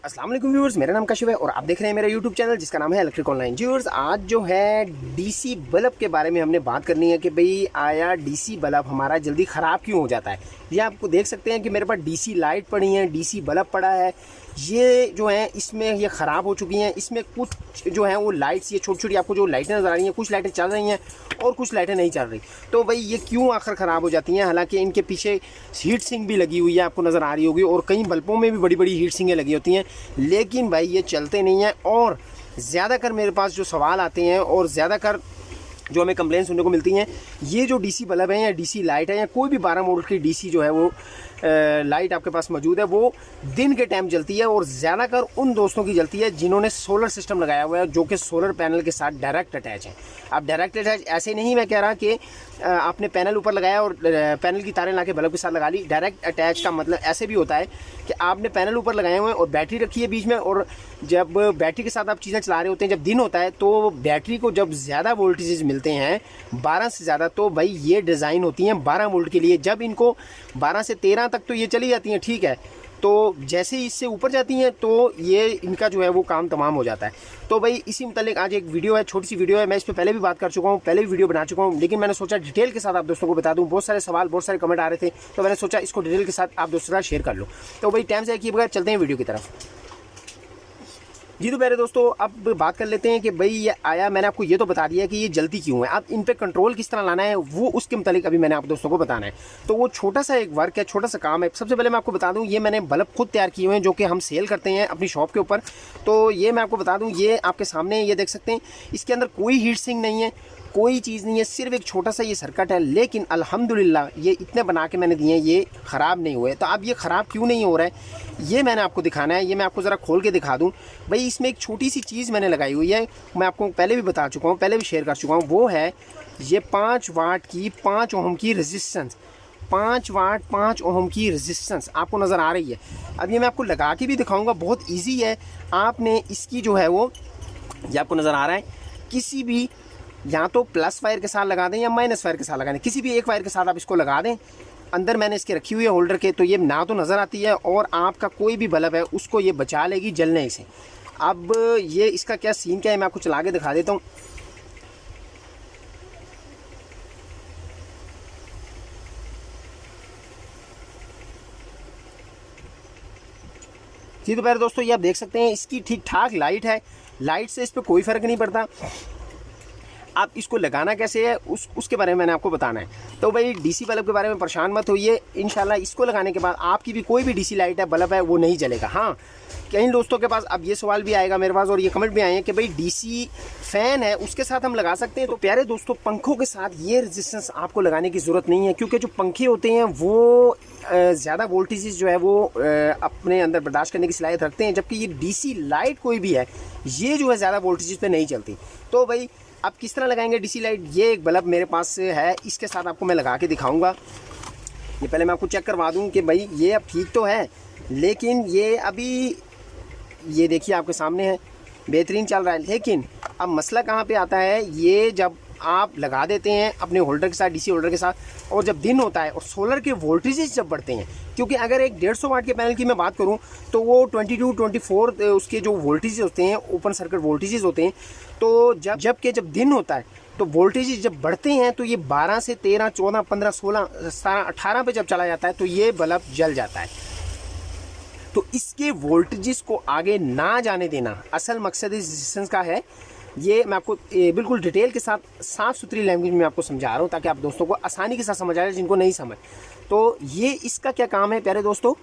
अस्सलाम वालेकुम व्यूअर्स, मेरा नाम काशिफ है और आप देख रहे हैं मेरा यूट्यूब चैनल जिसका नाम है इलेक्ट्रिक ऑनलाइन। व्यूअर्स, आज जो है डीसी बल्ब के बारे में हमने बात करनी है कि भाई आया डीसी बल्ब हमारा जल्दी ख़राब क्यों हो जाता है। ये आपको देख सकते हैं कि मेरे पास डीसी लाइट पड़ी है, डीसी बल्ब पड़ा है। ये जो है इसमें ये ख़राब हो चुकी हैं। इसमें कुछ जो है वो लाइट्स, ये छोटी छोटी आपको जो लाइटें नज़र आ रही हैं, कुछ लाइटें चल रही हैं और कुछ लाइटें नहीं चल रही। तो भाई ये क्यों आखिर ख़राब हो जाती हैं? हालांकि इनके पीछे हीट सिंक भी लगी हुई है, आपको नज़र आ रही होगी, और कई बल्बों में भी बड़ी बड़ी हीट सिंकें लगी होती हैं, लेकिन भाई ये चलते नहीं हैं। और ज़्यादातर मेरे पास जो सवाल आते हैं और ज़्यादातर जो हमें कंप्लेन सुनने को मिलती हैं, ये जो डीसी बल्ब है या डीसी लाइट है या कोई भी 12 वोल्ट की डीसी जो है वो लाइट आपके पास मौजूद है, वो दिन के टाइम जलती है। और ज़्यादातर उन दोस्तों की जलती है जिन्होंने सोलर सिस्टम लगाया हुआ है, जो कि सोलर पैनल के साथ डायरेक्ट अटैच है। अब डायरेक्ट अटैच ऐसे नहीं मैं कह रहा कि आपने पैनल ऊपर लगाया और पैनल की तारें ला के बल्ब के साथ लगा ली। डायरेक्ट अटैच का मतलब ऐसे भी होता है कि आपने पैनल ऊपर लगाए हुए हैं और बैटरी रखी है बीच में, और जब बैटरी के साथ आप चीज़ें चला रहे होते हैं, जब दिन होता है तो बैटरी को जब ज़्यादा वोल्टेजेस मिलते हैं 12 से ज़्यादा, तो भाई ये डिज़ाइन होती हैं 12 वोल्ट के लिए। जब इनको 12 से 13 तक तो ये चली जाती हैं, ठीक है, तो जैसे ही इससे ऊपर जाती हैं तो ये इनका जो है वो काम तमाम हो जाता है। तो भाई इसी मुतालिक आज एक वीडियो है, छोटी सी वीडियो है। मैं इस पर पहले भी बात कर चुका हूँ, पहले भी वीडियो बना चुका हूँ, लेकिन मैंने सोचा डिटेल के साथ आप दोस्तों को बता दूँ। बहुत सारे सवाल, बहुत सारे कमेंट आ रहे थे, तो मैंने सोचा इसको डिटेल के साथ आप दोस्तों के साथ शेयर कर लूँ। तो भाई टाइम से किए बगैर चलते हैं वीडियो की तरफ। जी तो प्यारे दोस्तों, अब बात कर लेते हैं कि भाई ये आया, मैंने आपको ये तो बता दिया कि ये जल्दी क्यों है। अब इन पे कंट्रोल किस तरह लाना है वो उसके मुतालिक अभी मैंने आप दोस्तों को बताना है। तो वो छोटा सा एक वर्क है, छोटा सा काम है। सबसे पहले मैं आपको बता दूं, ये मैंने बल्ब खुद तैयार किए हुए हैं जो कि हम सेल करते हैं अपनी शॉप के ऊपर। तो ये मैं आपको बता दूँ, ये आपके सामने ये देख सकते हैं, इसके अंदर कोई हीट सिंक नहीं है, कोई चीज़ नहीं है, सिर्फ एक छोटा सा ये सर्किट है। लेकिन अल्हम्दुलिल्लाह ये इतने बना के मैंने दिए हैं, ये ख़राब नहीं हुए। तो अब ये ख़राब क्यों नहीं हो रहा है ये मैंने आपको दिखाना है। ये मैं आपको ज़रा खोल के दिखा दूं। भाई इसमें एक छोटी सी चीज़ मैंने लगाई हुई है, मैं आपको पहले भी बता चुका हूँ, पहले भी शेयर कर चुका हूँ। वो है ये 5 वाट की 5 ओम की रजिस्टेंस, 5 वाट 5 ओम की रजिस्टेंस आपको नज़र आ रही है। अब ये मैं आपको लगा के भी दिखाऊँगा, बहुत ईजी है। आपने इसकी जो है वो, ये आपको नज़र आ रहा है, किसी भी या तो प्लस वायर के साथ लगा दें या माइनस वायर के साथ लगा दें, किसी भी एक वायर के साथ आप इसको लगा दें। अंदर मैंने इसके रखी हुई है होल्डर के, तो ये ना तो नज़र आती है और आपका कोई भी बल्ब है उसको ये बचा लेगी जलने से। अब ये इसका क्या सीन क्या है मैं आपको चला के दिखा देता हूँ। जी तो प्यारे दोस्तों, ये आप देख सकते हैं इसकी ठीक ठाक लाइट है, लाइट से इस पर कोई फ़र्क नहीं पड़ता। आप इसको लगाना कैसे है उसके बारे में मैंने आपको बताना है। तो भाई डीसी बल्ब के बारे में परेशान मत होइए, इंशाल्लाह इसको लगाने के बाद आपकी भी कोई भी डीसी लाइट है, बल्ब है, वो नहीं जलेगा। हाँ, कई दोस्तों के पास अब ये सवाल भी आएगा मेरे पास और ये कमेंट भी आए हैं कि भाई डीसी फ़ैन है उसके साथ हम लगा सकते हैं। तो प्यारे दोस्तों, पंखों के साथ ये रेजिस्टेंस आपको लगाने की ज़रूरत नहीं है, क्योंकि जो पंखे होते हैं वो ज़्यादा वोल्टेजेस जो है वो अपने अंदर बर्दाश्त करने की सलाहियत रखते हैं, जबकि ये डीसी लाइट कोई भी है ये जो है ज़्यादा वोल्टेजेस पे नहीं चलती। तो भाई आप किस तरह लगाएंगे डीसी लाइट, ये एक बल्ब मेरे पास है, इसके साथ आपको मैं लगा के दिखाऊंगा। ये पहले मैं आपको चेक करवा दूं कि भाई ये अब ठीक तो है, लेकिन ये अभी ये देखिए आपके सामने है, बेहतरीन चल रहा है। लेकिन अब मसला कहाँ पे आता है, ये जब आप लगा देते हैं अपने होल्डर के साथ, डीसी होल्डर के साथ, और जब दिन होता है और सोलर के वोल्टेजेस जब बढ़ते हैं, क्योंकि अगर एक 150 वाट के पैनल की मैं बात करूं तो वो 22-24 उसके जो वोल्टेजेस होते हैं, ओपन सर्किट वोल्टेजेस होते हैं। तो जब दिन होता है तो वोल्टेजेस जब बढ़ते हैं तो ये 12 से 13, 14, 15, 16, 17, 18 पे जब चला जाता है तो ये बल्ब जल जाता है। तो इसके वोल्टेजेस को आगे ना जाने देना असल मकसद इस रेजिस्टेंस का है। ये मैं आपको बिल्कुल डिटेल के साथ साफ़ सुथरी लैंग्वेज में आपको समझा रहा हूँ, ताकि आप दोस्तों को आसानी के साथ समझ आ जाए जिनको नहीं समझ। तो ये इसका क्या काम है प्यारे दोस्तों,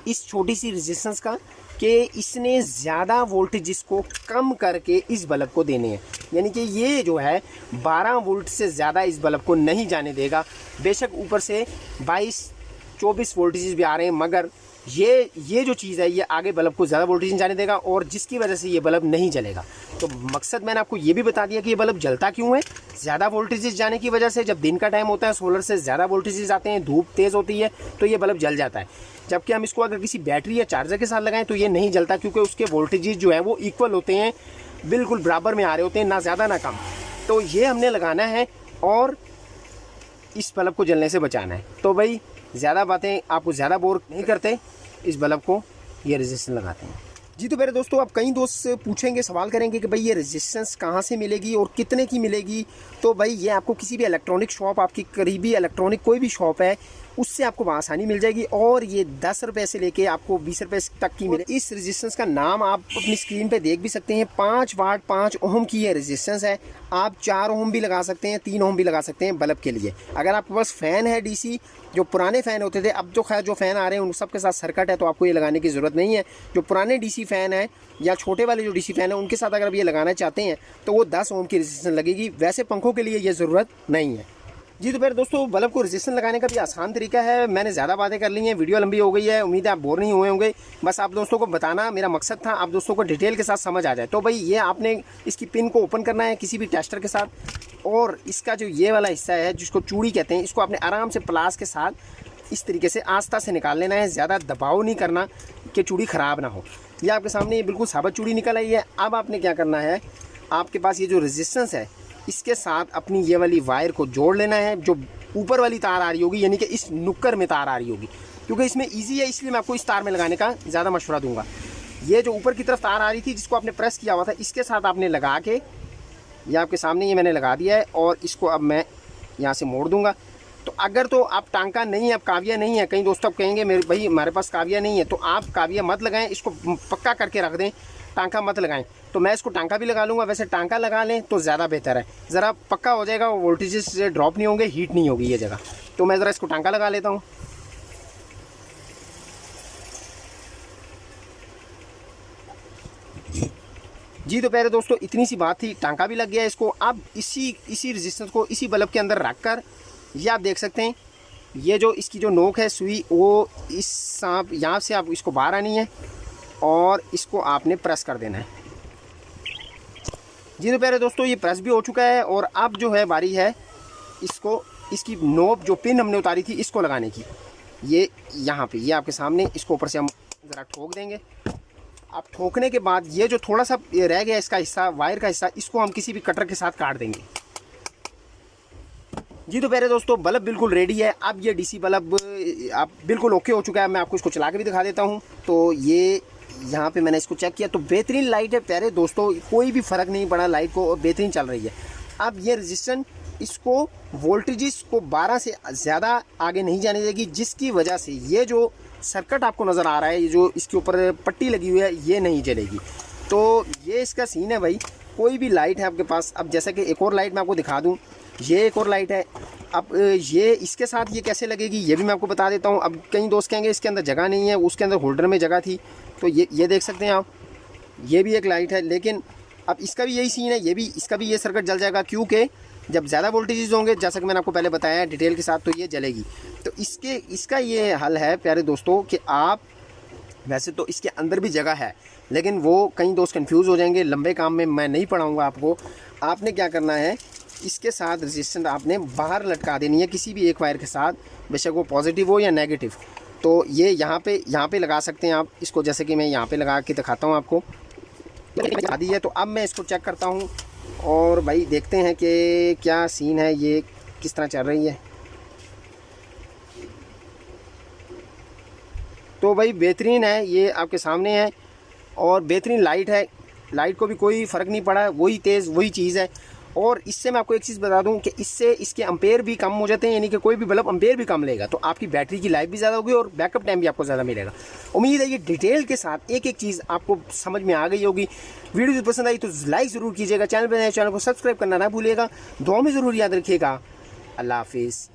इस छोटी सी रेजिस्टेंस का, कि इसने ज़्यादा वोल्टेजेस को कम करके इस बल्ब को देने हैं। यानी कि ये जो है 12 वोल्ट से ज़्यादा इस बल्ब को नहीं जाने देगा। बेशक ऊपर से 22-24 वोल्टेजेस भी आ रहे हैं, मगर ये जो चीज़ है ये आगे बल्ब को ज़्यादा वोल्टेज जाने देगा और जिसकी वजह से ये बल्ब नहीं जलेगा। तो मकसद मैंने आपको ये भी बता दिया कि ये बल्ब जलता क्यों है, ज़्यादा वोल्टेजेस जाने की वजह से। जब दिन का टाइम होता है सोलर से ज़्यादा वोल्टेजेस आते हैं, धूप तेज़ होती है तो ये बल्ब जल जाता है। जबकि हम इसको अगर किसी बैटरी या चार्जर के साथ लगाएं तो ये नहीं जलता, क्योंकि उसके वोल्टेजेस जो है वो इक्वल होते हैं, बिल्कुल बराबर में आ रहे होते हैं, ना ज़्यादा ना कम। तो ये हमने लगाना है और इस बल्ब को जलने से बचाना है। तो भाई ज़्यादा बातें आपको ज़्यादा बोर नहीं करते, इस बल्ब को ये रेजिस्टेंस लगाते हैं। जी तो मेरे दोस्तों, अब कई दोस्त पूछेंगे, सवाल करेंगे कि भाई ये रेजिस्टेंस कहाँ से मिलेगी और कितने की मिलेगी। तो भाई ये आपको किसी भी इलेक्ट्रॉनिक शॉप, आपकी करीबी इलेक्ट्रॉनिक कोई भी शॉप है, उससे आपको आसानी मिल जाएगी। और ये 10 रुपये से लेके आपको 20 रुपये तक की मिले। इस रेजिस्टेंस का नाम आप अपनी स्क्रीन पे देख भी सकते हैं। 5 वाट 5 ओम की ये रेजिस्टेंस है। आप 4 ओम भी लगा सकते हैं, 3 ओम भी लगा सकते हैं बल्ब के लिए। अगर आपके पास फ़ैन है डीसी, जो पुराने फ़ैन होते थे, अब तो खैर जो फ़ैन आ रहे हैं उन सब के साथ सर्किट है, तो आपको ये लगाने की ज़रूरत नहीं है। जो पुराने डीसी फ़ैन है या छोटे वाले जो डीसी फ़ैन है, उनके साथ अगर आप ये लगाना चाहते हैं तो वो 10 ओम की रेजिस्टेंस लगेगी। वैसे पंखों के लिए ये ज़रूरत नहीं है। जी तो फिर दोस्तों, बल्ब को रेजिस्टेंस लगाने का भी आसान तरीका है। मैंने ज़्यादा बातें कर ली हैं, वीडियो लंबी हो गई है, उम्मीद है आप बोर नहीं हुए होंगे। बस आप दोस्तों को बताना मेरा मकसद था, आप दोस्तों को डिटेल के साथ समझ आ जाए। तो भाई ये आपने इसकी पिन को ओपन करना है किसी भी टेस्टर के साथ, और इसका जो ये वाला हिस्सा है जिसको चूड़ी कहते हैं, इसको आपने आराम से प्लास के साथ इस तरीके से आस्ता से निकाल लेना है। ज़्यादा दबाव नहीं करना कि चूड़ी ख़राब ना हो। ये आपके सामने ये बिल्कुल साबुत चूड़ी निकल आई है। अब आपने क्या करना है, आपके पास ये जो रेजिस्टेंस है इसके साथ अपनी ये वाली वायर को जोड़ लेना है। जो ऊपर वाली तार आ रही होगी, यानी कि इस नुक्कर में तार आ रही होगी, क्योंकि इसमें इजी है इसलिए मैं आपको इस तार में लगाने का ज़्यादा मशवरा दूंगा। ये जो ऊपर की तरफ तार आ रही थी जिसको आपने प्रेस किया हुआ था, इसके साथ आपने लगा के, ये आपके सामने ये मैंने लगा दिया है, और इसको अब मैं यहाँ से मोड़ दूंगा। तो अगर तो आप टांका नहीं है, आप काविया नहीं है, कई दोस्तों कहेंगे मेरे भाई हमारे पास काविया नहीं है, तो आप काविया मत लगाएं, इसको पक्का करके रख दें, टांका मत लगाएं। तो मैं इसको टांका भी लगा लूँगा। वैसे टांका लगा लें तो ज़्यादा बेहतर है, ज़रा पक्का हो जाएगा, वोल्टेजेस से ड्रॉप नहीं होंगे, हीट नहीं होगी ये जगह। तो मैं ज़रा इसको टांका लगा लेता हूँ। जी तो प्यारे दोस्तों, इतनी सी बात थी, टांका भी लग गया इसको। अब इसी रेजिस्टेंस को इसी बल्ब के अंदर रख कर, ये आप देख सकते हैं, ये जो इसकी जो नोक है सुई, वो इस सांप यहाँ से आप इसको बाहर आनी है और इसको आपने प्रेस कर देना है। जी तो प्यारे दोस्तों, ये प्रेस भी हो चुका है, और अब जो है बारी है इसको, इसकी नोब जो पिन हमने उतारी थी इसको लगाने की। ये यहाँ पे, ये आपके सामने, इसको ऊपर से हम ज़रा ठोक देंगे। अब ठोकने के बाद ये जो थोड़ा सा रह गया इसका हिस्सा, वायर का हिस्सा, इसको हम किसी भी कटर के साथ काट देंगे। जी तो प्यारे दोस्तों, बल्ब बिल्कुल रेडी है। अब ये डीसी बल्ब आप बिल्कुल ओके हो चुका है। मैं आपको इसको चला के भी दिखा देता हूँ। तो ये यहाँ पे मैंने इसको चेक किया तो बेहतरीन लाइट है प्यारे दोस्तों, कोई भी फ़र्क नहीं पड़ा लाइट को, और बेहतरीन चल रही है। अब ये रेजिस्टेंस इसको वोल्टेजेस को 12 से ज़्यादा आगे नहीं जाने देगी, जिसकी वजह से ये जो सर्किट आपको नज़र आ रहा है, ये जो इसके ऊपर पट्टी लगी हुई है, ये नहीं जलेगी। तो ये इसका सीन है भाई। कोई भी लाइट है आपके पास, अब जैसा कि एक और लाइट मैं आपको दिखा दूँ, ये एक और लाइट है। अब ये इसके साथ ये कैसे लगेगी ये भी मैं आपको बता देता हूँ। अब कई दोस्त कहेंगे इसके अंदर जगह नहीं है, उसके अंदर होल्डर में जगह थी। तो ये देख सकते हैं आप, ये भी एक लाइट है, लेकिन अब इसका भी यही सीन है, ये भी, इसका भी ये सर्किट जल जाएगा, क्योंकि जब ज़्यादा वोल्टेजेस होंगे, जैसा कि मैंने आपको पहले बताया है डिटेल के साथ, तो ये जलेगी। तो इसका ये हल है प्यारे दोस्तों कि आप, वैसे तो इसके अंदर भी जगह है, लेकिन वो कई दोस्त कंफ्यूज हो जाएंगे, लंबे काम में मैं नहीं पढ़ाऊँगा आपको। आपने क्या करना है, इसके साथ रेजिस्टेंस आपने बाहर लटका देनी है किसी भी एक वायर के साथ, बेशक वो पॉजिटिव हो या नेगेटिव। तो ये यहाँ पे लगा सकते हैं आप इसको, जैसे कि मैं यहाँ पे लगा के दिखाता हूँ आपको। आदि है, तो अब मैं इसको चेक करता हूँ और भाई देखते हैं कि क्या सीन है, ये किस तरह चल रही है। तो भाई बेहतरीन है, ये आपके सामने है, और बेहतरीन लाइट है। लाइट को भी कोई फ़र्क नहीं पड़ा, वही तेज़ वही चीज़ है। और इससे मैं आपको एक चीज़ बता दूं कि इससे इसके अम्पेयर भी कम हो जाते हैं, यानी कि कोई भी बल्ब अम्पेयर भी कम लेगा, तो आपकी बैटरी की लाइफ भी ज़्यादा होगी और बैकअप टाइम भी आपको ज़्यादा मिलेगा। उम्मीद है ये डिटेल के साथ एक एक चीज़ आपको समझ में आ गई होगी। वीडियो पसंद आई तो लाइक ज़रूर कीजिएगा, चैनल पर नए चैनल को सब्सक्राइब करना ना भूलिएगा, दुआ में ज़रूर याद रखिएगा। अल्लाह हाफिज़।